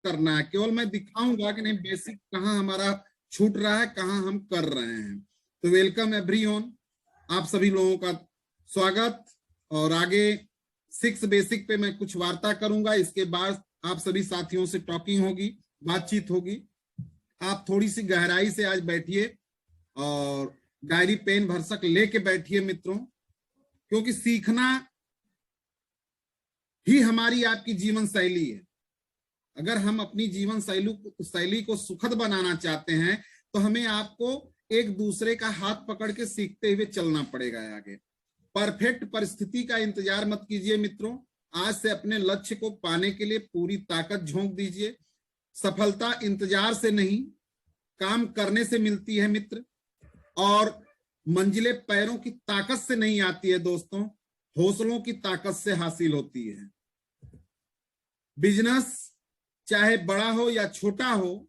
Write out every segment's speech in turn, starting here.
करना है, केवल मैं दिखाऊंगा कि नहीं बेसिक कहाँ हमारा छूट रहा है, कहाँ हम कर रहे हैं। तो वेलकम एवरीवन, आप सभी लोगों का स्वागत। और आगे 6 बेसिक पे मैं कुछ वार्ता करूंगा, इसके बाद आप सभी साथियों से टॉकिंग होगी, बातचीत होगी। आप थोड़ी सी गहराई से आज बैठिए और डायरी पेन भरसक लेके बैठिए मित्रों, क्योंकि सीखना ही हमारी आपकी जीवन शैली है। अगर हम अपनी जीवन शैली को सुखद बनाना चाहते हैं तो हमें आपको एक दूसरे का हाथ पकड़ के सीखते हुए चलना पड़ेगा आगे। परफेक्ट परिस्थिति का इंतजार मत कीजिए मित्रों, आज से अपने लक्ष्य को पाने के लिए पूरी ताकत झोंक दीजिए। सफलता इंतजार से नहीं, काम करने से मिलती है मित्र, और मंजिलें पैरों की ताकत से नहीं आती है दोस्तों, हौसलों की ताकत से हासिल होती है। बिजनेस चाहे बड़ा हो या छोटा हो,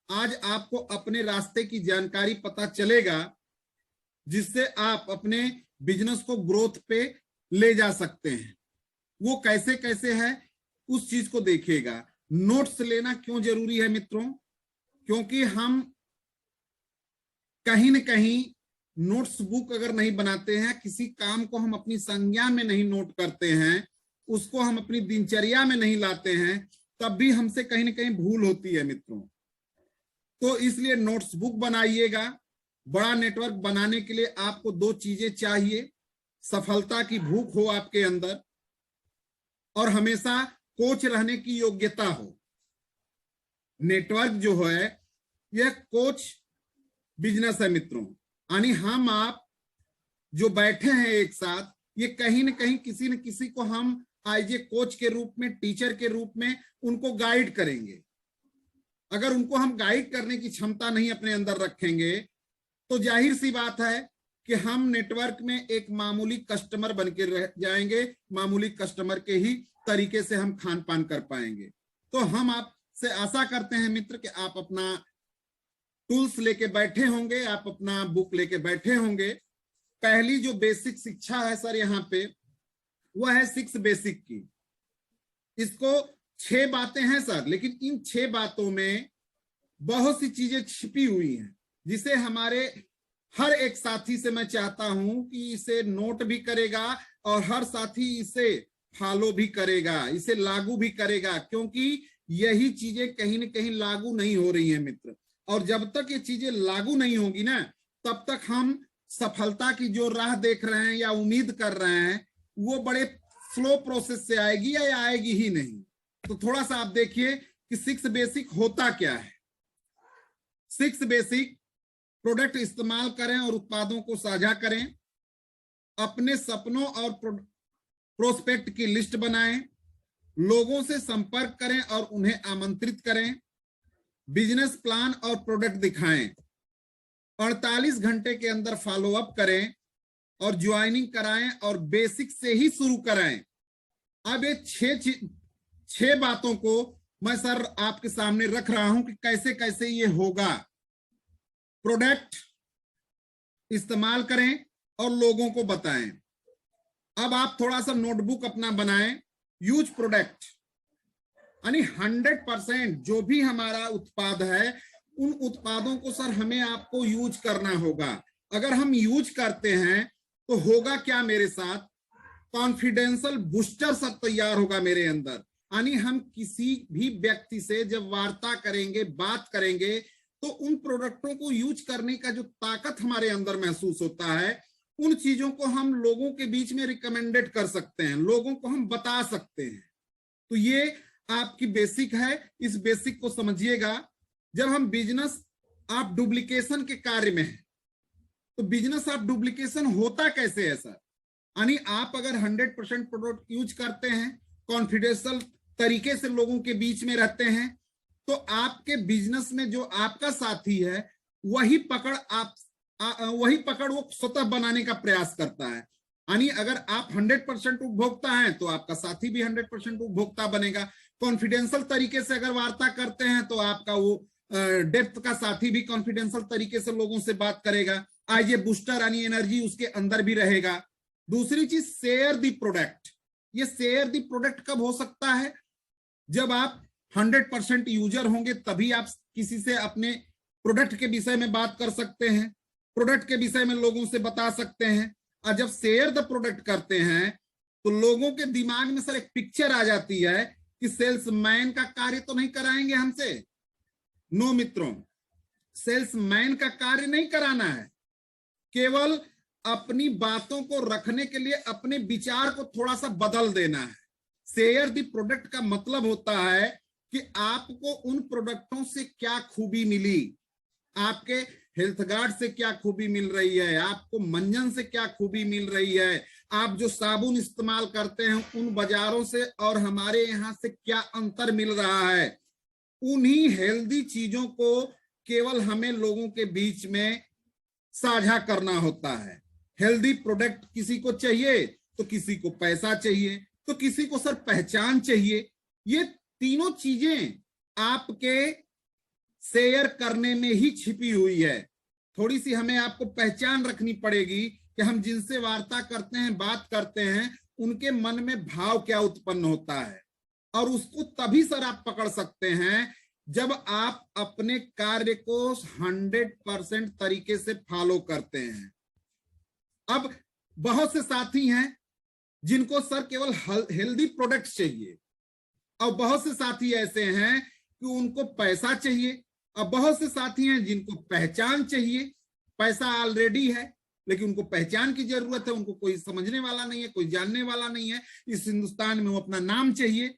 आज आपको अपने रास्ते की जानकारी पता चलेगा, जिससे आप अपने बिजनेस को ग्रोथ पे ले जा सकते हैं। वो कैसे कैसे है उस चीज को देखिएगा। नोट्स लेना क्यों जरूरी है मित्रों? क्योंकि हम कहीं न कहीं नोट्स बुक अगर नहीं बनाते हैं, किसी काम को हम अपनी संज्ञान में नहीं नोट करते हैं, उसको हम अपनी दिनचर्या में नहीं लाते हैं, तब भी हमसे कहीं न कहीं भूल होती है मित्रों। तो इसलिए नोट्स बुक बनाइएगा। बड़ा नेटवर्क बनाने के लिए आपको 2 चीजें चाहिए, सफलता की भूख हो आपके अंदर और हमेशा कोच रहने की योग्यता हो। नेटवर्क जो है यह कोच बिजनेस है मित्रों, यानी हम आप जो बैठे हैं एक साथ, ये कहीं न कहीं किसी न किसी को हम आज ये कोच के रूप में, टीचर के रूप में उनको गाइड करेंगे। अगर उनको हम गाइड करने की क्षमता नहीं अपने अंदर रखेंगे तो जाहिर सी बात है कि हम नेटवर्क में एक मामूली कस्टमर बन के रह जाएंगे, मामूली कस्टमर के ही तरीके से हम खान पान कर पाएंगे। तो हम आपसे आशा करते हैं मित्र कि आप अपना टूल्स लेके बैठे होंगे, आप अपना बुक लेके बैठे होंगे। पहली जो बेसिक शिक्षा है सर यहाँ पे, वह है 6 बेसिक की। इसको 6 बातें हैं सर, लेकिन इन 6 बातों में बहुत सी चीजें छिपी हुई हैं, जिसे हमारे हर एक साथी से मैं चाहता हूं कि इसे नोट भी करेगा और हर साथी इसे फॉलो भी करेगा, इसे लागू भी करेगा, क्योंकि यही चीजें कहीं न कहीं लागू नहीं हो रही हैं मित्र। और जब तक ये चीजें लागू नहीं होगी ना, तब तक हम सफलता की जो राह देख रहे हैं या उम्मीद कर रहे हैं, वो बड़े स्लो प्रोसेस से आएगी या आएगी ही नहीं। तो थोड़ा सा आप देखिए कि 6 बेसिक होता क्या है। 6 बेसिक: प्रोडक्ट इस्तेमाल करें और उत्पादों को साझा करें, अपने सपनों और प्रोस्पेक्ट की लिस्ट बनाएं, लोगों से संपर्क करें और उन्हें आमंत्रित करें, बिजनेस प्लान और प्रोडक्ट दिखाएं, 48 घंटे के अंदर फॉलो अप करें और ज्वाइनिंग कराएं और बेसिक से ही शुरू कराएं। अब ये 6 बातों को मैं सर आपके सामने रख रहा हूं कि कैसे कैसे ये होगा। प्रोडक्ट इस्तेमाल करें और लोगों को बताएं। अब आप थोड़ा सा नोटबुक अपना बनाएं। यूज प्रोडक्ट, यानी 100% जो भी हमारा उत्पाद है, उन उत्पादों को सर हमें आपको यूज करना होगा। अगर हम यूज करते हैं तो होगा क्या मेरे साथ? कॉन्फिडेंशियल बूस्टर सब तैयार होगा मेरे अंदर। यानी हम किसी भी व्यक्ति से जब वार्ता करेंगे, बात करेंगे, तो उन प्रोडक्टों को यूज करने का जो ताकत हमारे अंदर महसूस होता है, उन चीजों को हम लोगों के बीच में रिकमेंडेड कर सकते हैं, लोगों को हम बता सकते हैं। तो ये आपकी बेसिक है, इस बेसिक को समझिएगा। जब हम बिजनेस आप डुप्लीकेशन के कार्य में हैं, तो बिजनेस आप डुप्लीकेशन होता कैसे है सर? यानी आप अगर 100% प्रोडक्ट यूज करते हैं, कॉन्फिडेंशियल तरीके से लोगों के बीच में रहते हैं, तो आपके बिजनेस में जो आपका साथी है, वही पकड़ वो स्वतः बनाने का प्रयास करता है। यानी अगर आप 100% उपभोक्ता हैं, तो आपका साथी भी 100% उपभोक्ता बनेगा। कॉन्फिडेंशियल तरीके से अगर वार्ता करते हैं, तो आपका वो डेप्थ का साथी भी कॉन्फिडेंशियल तरीके से लोगों से बात करेगा। आज ये बूस्टर यानी एनर्जी उसके अंदर भी रहेगा। दूसरी चीज, शेयर दी प्रोडक्ट। ये शेयर दी प्रोडक्ट कब हो सकता है? जब आप 100% यूजर होंगे तभी आप किसी से अपने प्रोडक्ट के विषय में बात कर सकते हैं, प्रोडक्ट के विषय में लोगों से बता सकते हैं। और जब शेयर द प्रोडक्ट करते हैं तो लोगों के दिमाग में सर एक पिक्चर आ जाती है कि सेल्समैन का कार्य तो नहीं कराएंगे हमसे। नो मित्रों, सेल्समैन का कार्य नहीं कराना है, केवल अपनी बातों को रखने के लिए अपने विचार को थोड़ा सा बदल देना है। शेयर द प्रोडक्ट का मतलब होता है कि आपको उन प्रोडक्टों से क्या खूबी मिली, आपके हेल्थ गार्ड से क्या खूबी मिल रही है, आपको मंजन से क्या खूबी मिल रही है, आप जो साबुन इस्तेमाल करते हैं उन बाजारों से और हमारे यहाँ से क्या अंतर मिल रहा है। उन्हीं हेल्दी चीजों को केवल हमें लोगों के बीच में साझा करना होता है। हेल्दी प्रोडक्ट किसी को चाहिए तो किसी को पैसा चाहिए, तो किसी को सर पहचान चाहिए। ये तीनों चीजें आपके शेयर करने में ही छिपी हुई है। थोड़ी सी हमें आपको पहचान रखनी पड़ेगी कि हम जिनसे वार्ता करते हैं, बात करते हैं, उनके मन में भाव क्या उत्पन्न होता है। और उसको तभी सर आप पकड़ सकते हैं जब आप अपने कार्य को 100% तरीके से फॉलो करते हैं। अब बहुत से साथी हैं जिनको सर केवल हेल्दी प्रोडक्ट्स चाहिए, और बहुत से साथी ऐसे हैं कि उनको पैसा चाहिए, और बहुत से साथी हैं जिनको पहचान चाहिए। पैसा ऑलरेडी है लेकिन उनको पहचान की जरूरत है, उनको कोई समझने वाला नहीं है, कोई जानने वाला नहीं है, इस हिंदुस्तान में वो अपना नाम चाहिए।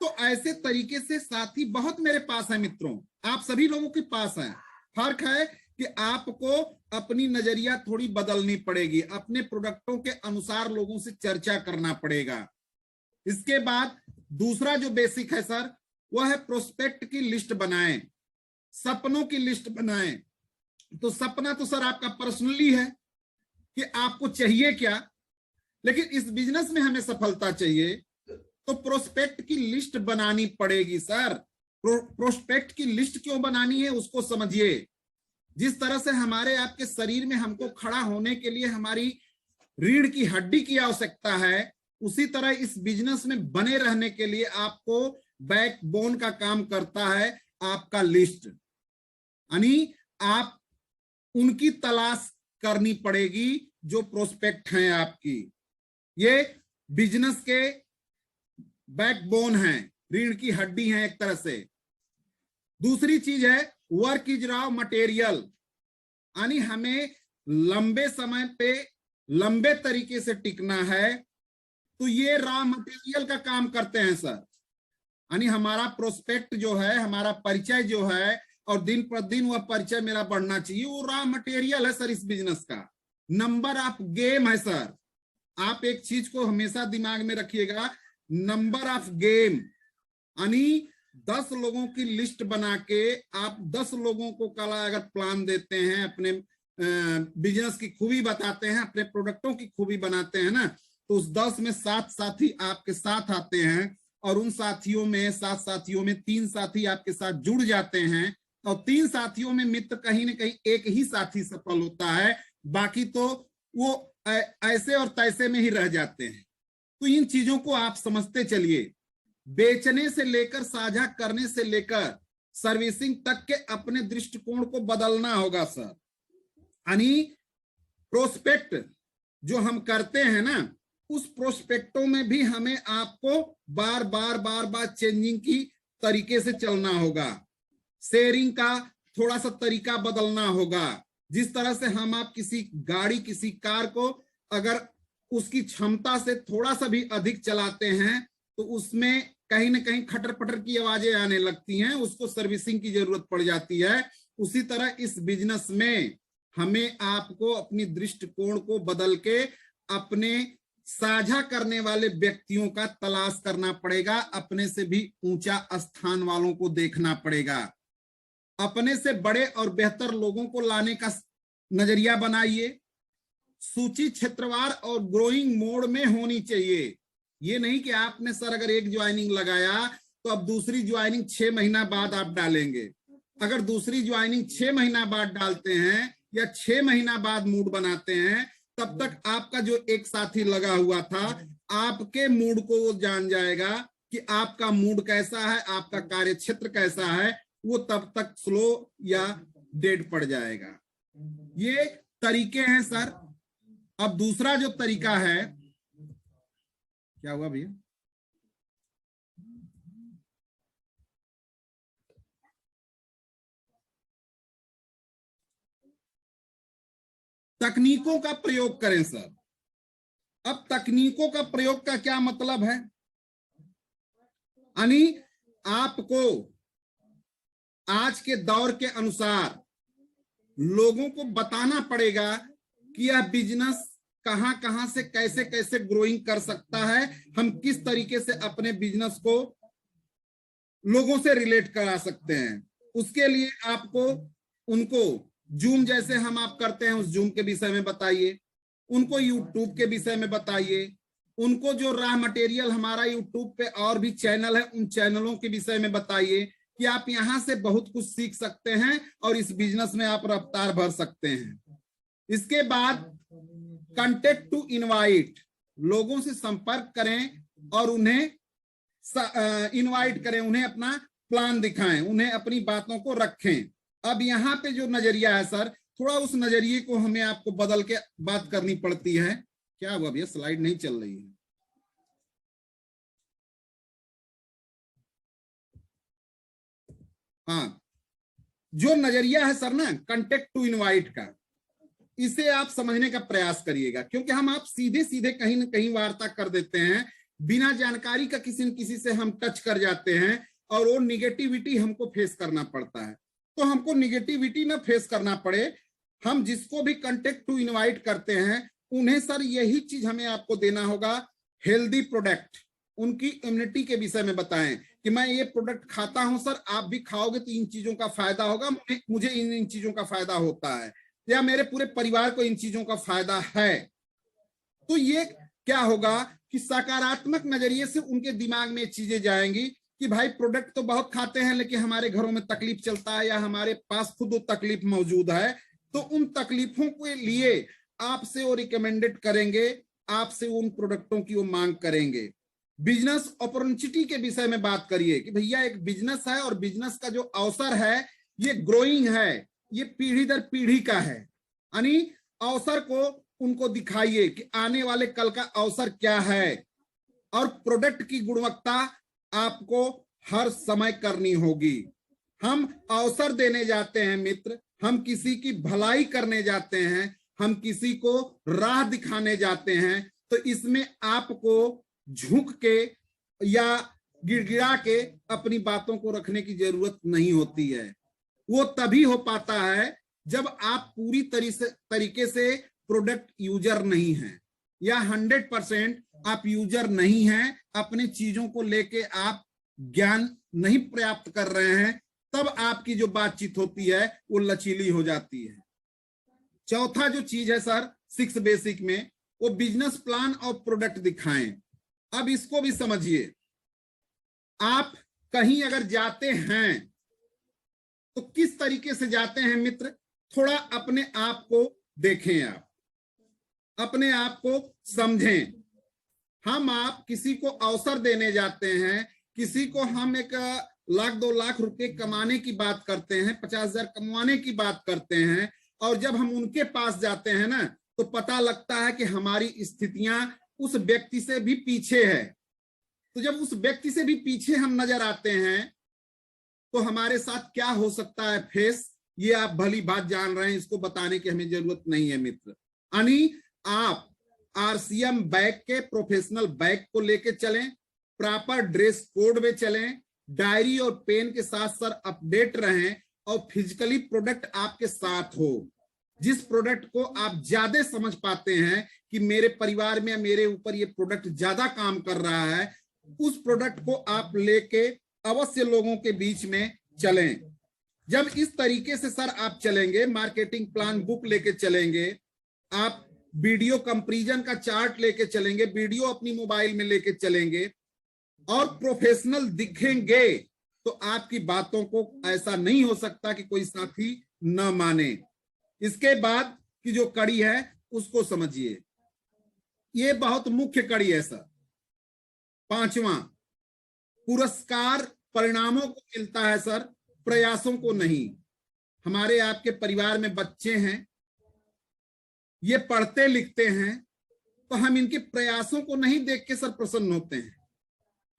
तो ऐसे तरीके से साथी बहुत मेरे पास है मित्रों, आप सभी लोगों के पास है। फर्क है कि आपको अपनी नजरिया थोड़ी बदलनी पड़ेगी, अपने प्रोडक्टों के अनुसार लोगों से चर्चा करना पड़ेगा। इसके बाद दूसरा जो बेसिक है सर, वह है प्रोस्पेक्ट की लिस्ट बनाएं, सपनों की लिस्ट बनाएं। तो सपना तो सर आपका पर्सनली है कि आपको चाहिए क्या, लेकिन इस बिजनेस में हमें सफलता चाहिए तो प्रोस्पेक्ट की लिस्ट बनानी पड़ेगी सर। प्रोस्पेक्ट की लिस्ट क्यों बनानी है उसको समझिए। जिस तरह से हमारे आपके शरीर में हमको खड़ा होने के लिए हमारी रीढ़ की हड्डी की आवश्यकता है, उसी तरह इस बिजनेस में बने रहने के लिए आपको बैकबोन का काम करता है आपका लिस्ट। यानी आप उनकी तलाश करनी पड़ेगी जो प्रोस्पेक्ट हैं आपकी। ये बिजनेस के बैकबोन हैं, रीढ़ की हड्डी हैं एक तरह से। दूसरी चीज है वर्क इज रॉ मटेरियल, यानी हमें लंबे समय पे लंबे तरीके से टिकना है, तो ये रॉ मटेरियल का काम करते हैं सर। यानी हमारा प्रोस्पेक्ट जो है, हमारा परिचय जो है, और दिन पर दिन वह परिचय मेरा बढ़ना चाहिए, वो रॉ मटेरियल है सर इस बिजनेस का। नंबर ऑफ गेम है सर। आप एक चीज को हमेशा दिमाग में रखिएगा, नंबर ऑफ गेम, यानी 10 लोगों की लिस्ट बना के आप 10 लोगों को कल अगर प्लान देते हैं, अपने बिजनेस की खूबी बताते हैं, अपने प्रोडक्टों की खूबी बनाते हैं ना, तो उस 10 में 7 साथी आपके साथ आते हैं, और उन साथियों में 7 साथियों में 3 साथी आपके साथ जुड़ जाते हैं, और 3 साथियों में मित्र कहीं ना कहीं एक ही साथी सफल होता है, बाकी तो वो ऐसे और तैसे में ही रह जाते हैं। तो इन चीजों को आप समझते चलिए। बेचने से लेकर साझा करने से लेकर सर्विसिंग तक के अपने दृष्टिकोण को बदलना होगा सर। यानी प्रोस्पेक्ट जो हम करते हैं ना, उस प्रोस्पेक्टों में भी हमें आपको बार बार चेंजिंग की तरीके से चलना होगा। शेयरिंग का थोड़ा सा तरीका बदलना होगा। जिस तरह से हम आप किसी गाड़ी, किसी कार को अगर उसकी क्षमता से थोड़ा सा भी अधिक चलाते हैं तो उसमें कहीं ना कहीं खटर पटर की आवाजें आने लगती हैं, उसको सर्विसिंग की जरूरत पड़ जाती है। उसी तरह इस बिजनेस में हमें आपको अपनी दृष्टिकोण को बदल के अपने साझा करने वाले व्यक्तियों का तलाश करना पड़ेगा, अपने से भी ऊंचा स्थान वालों को देखना पड़ेगा। अपने से बड़े और बेहतर लोगों को लाने का नजरिया बनाइए। सूची क्षेत्रवार और ग्रोइंग मोड में होनी चाहिए। ये नहीं कि आपने सर अगर एक ज्वाइनिंग लगाया तो अब दूसरी ज्वाइनिंग 6 महीना बाद आप डालेंगे। अगर दूसरी ज्वाइनिंग 6 महीना बाद डालते हैं या 6 महीना बाद मूड बनाते हैं, तब तक आपका जो एक साथी लगा हुआ था आपके मूड को वो जान जाएगा कि आपका मूड कैसा है, आपका कार्य क्षेत्र कैसा है, वो तब तक स्लो या डेड पड़ जाएगा। ये तरीके हैं सर। अब दूसरा जो तरीका है, क्या हुआ भैया? तकनीकों का प्रयोग करें सर। अब तकनीकों का प्रयोग का क्या मतलब है? यानी आपको आज के दौर के अनुसार लोगों को बताना पड़ेगा कि यह बिजनेस कहां कहां से कैसे कैसे ग्रोइंग कर सकता है, हम किस तरीके से अपने बिजनेस को लोगों से रिलेट करा सकते हैं। उसके लिए आपको उनको जूम जैसे हम आप करते हैं उस जूम के विषय में बताइए, उनको यूट्यूब के विषय में बताइए, उनको जो रॉ मटेरियल हमारा यूट्यूब पे और भी चैनल है उन चैनलों के विषय में बताइए कि आप यहां से बहुत कुछ सीख सकते हैं और इस बिजनेस में आप रफ्तार भर सकते हैं। इसके बाद कॉन्टेक्ट टू इनवाइट, लोगों से संपर्क करें और उन्हें इनवाइट करें, उन्हें अपना प्लान दिखाएं, उन्हें अपनी बातों को रखें। अब यहाँ पे जो नजरिया है सर, थोड़ा उस नजरिए को हमें आपको बदल के बात करनी पड़ती है। क्या हुआ भैया, स्लाइड नहीं चल रही है? हाँ, जो नजरिया है सर ना कॉन्टेक्ट टू इनवाइट का, इसे आप समझने का प्रयास करिएगा, क्योंकि हम आप सीधे सीधे कहीं ना कहीं वार्ता कर देते हैं, बिना जानकारी का किसी न किसी से हम टच कर जाते हैं और वो निगेटिविटी हमको फेस करना पड़ता है। तो हमको निगेटिविटी ना फेस करना पड़े, हम जिसको भी कॉन्टेक्ट टू इनवाइट करते हैं उन्हें सर यही चीज हमें आपको देना होगा, हेल्दी प्रोडक्ट, उनकी इम्यूनिटी के विषय में बताएं कि मैं ये प्रोडक्ट खाता हूं सर, आप भी खाओगे तो इन चीजों का फायदा होगा, मुझे इन चीजों का फायदा होता है, या मेरे पूरे परिवार को इन चीजों का फायदा है। तो ये क्या होगा कि सकारात्मक नजरिए से उनके दिमाग में चीजें जाएंगी कि भाई प्रोडक्ट तो बहुत खाते हैं लेकिन हमारे घरों में तकलीफ चलता है या हमारे पास खुद वो तकलीफ मौजूद है, तो उन तकलीफों के लिए आपसे वो रिकमेंडेड करेंगे, आपसे उन प्रोडक्टों की वो मांग करेंगे। बिजनेस अपॉर्चुनिटी के विषय में बात करिए कि भैया एक बिजनेस है और बिजनेस का जो अवसर है ये ग्रोइंग है, ये पीढ़ी दर पीढ़ी का है, यानी अवसर को उनको दिखाइए कि आने वाले कल का अवसर क्या है, और प्रोडक्ट की गुणवत्ता आपको हर समय करनी होगी। हम अवसर देने जाते हैं मित्र, हम किसी की भलाई करने जाते हैं, हम किसी को राह दिखाने जाते हैं, तो इसमें आपको झुक के या गिड़गिड़ा के अपनी बातों को रखने की जरूरत नहीं होती है। वो तभी हो पाता है जब आप पूरी तरीके से प्रोडक्ट यूजर नहीं हैं या 100% आप यूजर नहीं हैं, अपनी चीजों को लेके आप ज्ञान नहीं प्राप्त कर रहे हैं, तब आपकी जो बातचीत होती है वो लचीली हो जाती है। चौथा जो चीज है सर 6 बेसिक में, वो बिजनेस प्लान और प्रोडक्ट दिखाएं। अब इसको भी समझिए, आप कहीं अगर जाते हैं तो किस तरीके से जाते हैं मित्र, थोड़ा अपने आप को देखें, आप अपने आप को समझें। हम आप किसी को अवसर देने जाते हैं, किसी को हम 1-2 लाख रुपए कमाने की बात करते हैं, 50,000 कमाने की बात करते हैं, और जब हम उनके पास जाते हैं ना तो पता लगता है कि हमारी स्थितियां उस व्यक्ति से भी पीछे है। तो जब उस व्यक्ति से भी पीछे हम नजर आते हैं तो हमारे साथ क्या हो सकता है फेस, ये आप भली बात जान रहे हैं, इसको बताने की हमें जरूरत नहीं है मित्र। यानी आप आरसीएम बैग के प्रोफेशनल बैग को लेके चलें, प्रॉपर ड्रेस कोड में चलें, डायरी और पेन के साथ सर अपडेट रहें, और फिजिकली प्रोडक्ट आपके साथ हो। जिस प्रोडक्ट को आप ज्यादा समझ पाते हैं कि मेरे परिवार में मेरे ऊपर ये प्रोडक्ट ज्यादा काम कर रहा है, उस प्रोडक्ट को आप लेके अवश्य लोगों के बीच में चलें। जब इस तरीके से सर आप चलेंगे, मार्केटिंग प्लान बुक लेके चलेंगे, आप वीडियो कंपैरिजन का चार्ट लेके चलेंगे, वीडियो अपनी मोबाइल में लेके चलेंगे और प्रोफेशनल दिखेंगे, तो आपकी बातों को ऐसा नहीं हो सकता कि कोई साथी न माने। इसके बाद की जो कड़ी है उसको समझिए, ये बहुत मुख्य कड़ी है सर। 5वां, पुरस्कार परिणामों को मिलता है सर, प्रयासों को नहीं। हमारे आपके परिवार में बच्चे हैं, ये पढ़ते लिखते हैं, तो हम इनके प्रयासों को नहीं देख के सर प्रसन्न होते हैं।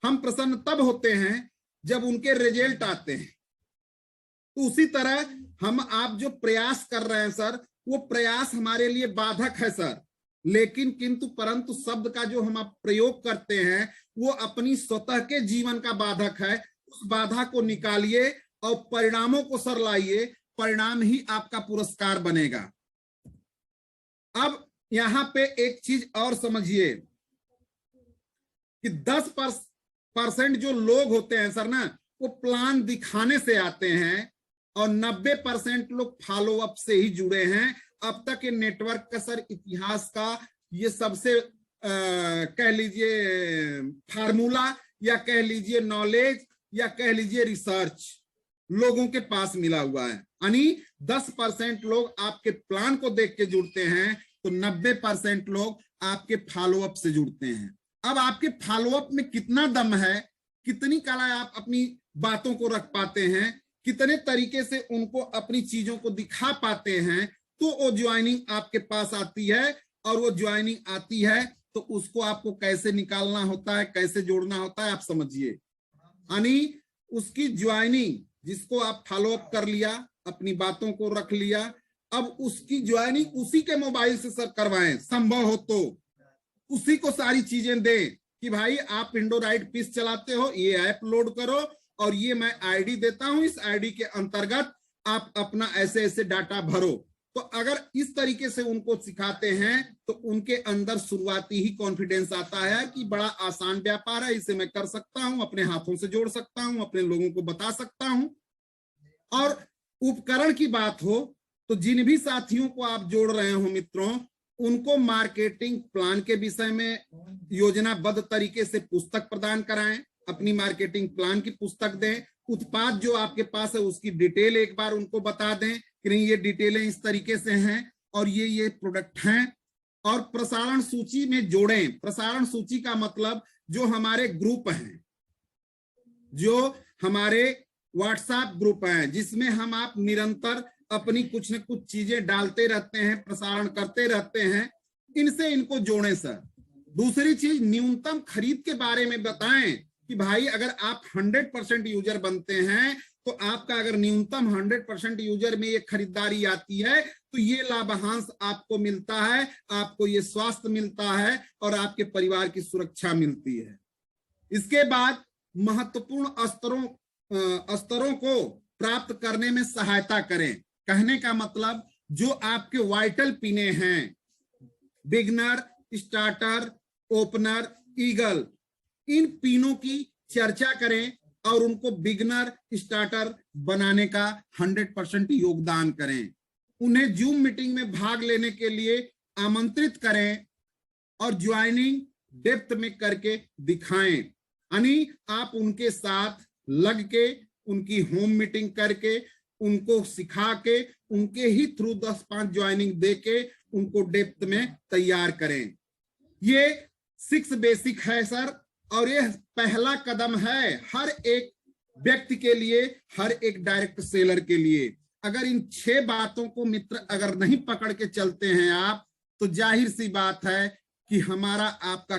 हम प्रसन्न तब होते हैं जब उनके रिजल्ट आते हैं। तो उसी तरह हम आप जो प्रयास कर रहे हैं सर, वो प्रयास हमारे लिए बाधक है सर, लेकिन किंतु परंतु शब्द का जो हम आप प्रयोग करते हैं वो अपनी स्वतः के जीवन का बाधक है। उस बाधा को निकालिए और परिणामों को सर लाइए, परिणाम ही आपका पुरस्कार बनेगा। अब यहां पे एक चीज और समझिए कि 10% जो लोग होते हैं सर ना, वो प्लान दिखाने से आते हैं और 90% लोग फॉलोअप से ही जुड़े हैं। अब तक ये नेटवर्क का सर इतिहास का ये सबसे कह लीजिए फार्मूला, या कह लीजिए नॉलेज, या कह लीजिए रिसर्च लोगों के पास मिला हुआ है। यानी 10% लोग आपके प्लान को देख के जुड़ते हैं, तो 90% लोग आपके फॉलोअप से जुड़ते हैं। अब आपके फॉलोअप में कितना दम है, कितनी कला आप अपनी बातों को रख पाते हैं, कितने तरीके से उनको अपनी चीजों को दिखा पाते हैं, तो वो ज्वाइनिंग आपके पास आती है। और वो ज्वाइनिंग आती है तो उसको आपको कैसे निकालना होता है, कैसे जोड़ना होता है, आप समझिए। यानी उसकी ज्वाइनिंग, जिसको आप फॉलोअप कर लिया, अपनी बातों को रख लिया, अब उसकी ज्वाइनिंग उसी के मोबाइल से सर करवाएं, संभव हो तो उसी को सारी चीजें दें कि भाई आप इंडोराइट पीस चलाते हो, ये ऐप लोड करो और ये मैं आईडी देता हूं, इस आईडी के अंतर्गत आप अपना ऐसे ऐसे डाटा भरो। तो अगर इस तरीके से उनको सिखाते हैं तो उनके अंदर शुरुआती ही कॉन्फिडेंस आता है कि बड़ा आसान व्यापार है, इसे मैं कर सकता हूं, अपने हाथों से जोड़ सकता हूं, अपने लोगों को बता सकता हूं। और उपकरण की बात हो तो जिन भी साथियों को आप जोड़ रहे हो मित्रों, उनको मार्केटिंग प्लान के विषय में योजनाबद्ध तरीके से पुस्तक प्रदान कराएं, अपनी मार्केटिंग प्लान की पुस्तक दें, उत्पाद जो आपके पास है उसकी डिटेल एक बार उनको बता दें कि नहीं ये डिटेलें इस तरीके से हैं और ये प्रोडक्ट हैं, और प्रसारण सूची में जोड़ें। प्रसारण सूची का मतलब जो हमारे ग्रुप हैं, जो हमारे व्हाट्सएप ग्रुप हैं, जिसमें हम आप निरंतर अपनी कुछ न कुछ चीजें डालते रहते हैं, प्रसारण करते रहते हैं, इनसे इनको जोड़ें सर। दूसरी चीज, न्यूनतम खरीद के बारे में बताएं कि भाई अगर आप 100% यूजर बनते हैं तो आपका अगर न्यूनतम 100% यूजर में ये खरीदारी आती है तो ये लाभांश आपको मिलता है, आपको ये स्वास्थ्य मिलता है और आपके परिवार की सुरक्षा मिलती है। इसके बाद महत्वपूर्ण स्तरों को प्राप्त करने में सहायता करें। कहने का मतलब जो आपके वाइटल पिने हैं, बिगनर, स्टार्टर, ओपनर, ईगल, इन पिनों की चर्चा करें और उनको बिगनर स्टार्टर बनाने का 100% योगदान करें। उन्हें जूम मीटिंग में भाग लेने के लिए आमंत्रित करें और ज्वाइनिंग डेप्थ में करके दिखाएं। यानी आप उनके साथ लग के, उनकी होम मीटिंग करके, उनको सिखा के, उनके ही थ्रू 10-5 ज्वाइनिंग दे के उनको डेप्थ में तैयार करें। ये 6 बेसिक है सर, और ये पहला कदम है हर एक व्यक्ति के लिए, हर एक डायरेक्ट सेलर के लिए। अगर इन 6 बातों को मित्र अगर नहीं पकड़ के चलते हैं आप, तो जाहिर सी बात है कि हमारा आपका